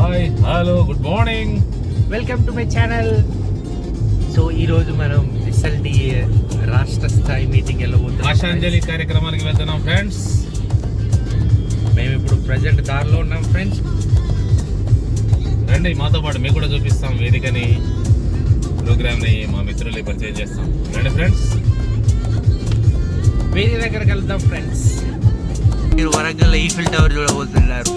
Hi hello good morning, welcome to my channel. So ఈరోజు మనం SLD రాష్ట్ర స్థాయి మీటింగ్ వెళ్ళబోతున్నాం. ఆశాంజలి కార్యక్రమానికి వెళ్తున్నాం ఫ్రెండ్స్. మేము ఇప్పుడు ప్రజెంట్ దారిలో ఉన్నాం ఫ్రెండ్స్. రండి మాతో పాటు మీకు కూడా చూపిస్తాం వేదికని, ప్రోగ్రామ్ని మా మిత్రుల్ని పరిచయం చేస్తాం. రండి ఫ్రెండ్స్, వేరే దగ్గరికి వెళ్తాం ఫ్రెండ్స్. మీరు వరంగల్ ఈఫిల్ టవర్ చూడబోతున్నారు.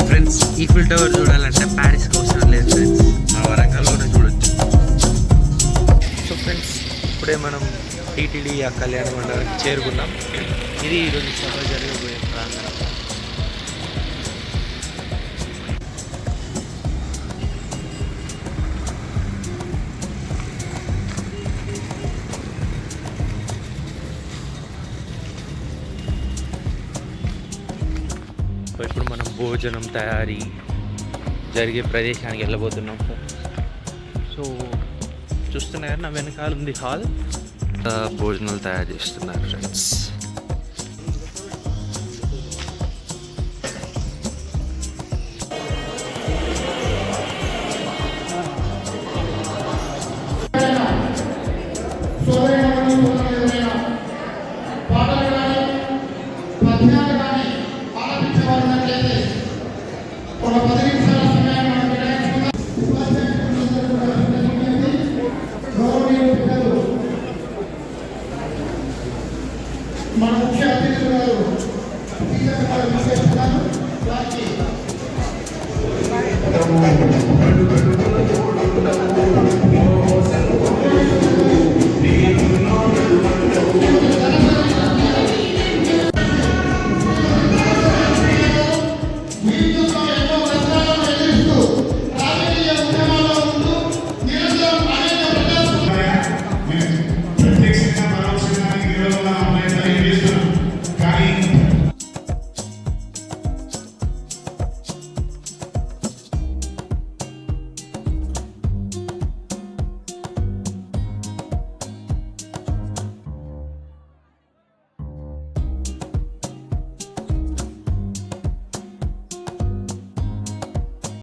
ఫ్రెండ్స్, ఈఫిల్ టవర్ చూడాలంటే ప్యారిస్కి అవసరం లేదు ఫ్రెండ్స్, మా వరంగల్లోనే చూడొచ్చు. సో ఫ్రెండ్స్, ఇప్పుడే మనం టీటీడీ ఆ కళ్యాణ మండపానికి చేరుకున్నాం. ఇది ఈరోజు సభ జరగబోయే ప్రాంగణం. ఇప్పుడు మనం భోజనం తయారీ జరిగే ప్రదేశానికి వెళ్ళబోతున్నాం సార్. సో చూస్తున్నారు, నా వెనకాల ఉంది హాల్. భోజనాలు తయారు చేస్తున్నారు ఫ్రెండ్స్. మన ముఖ్య అతిథులు గారు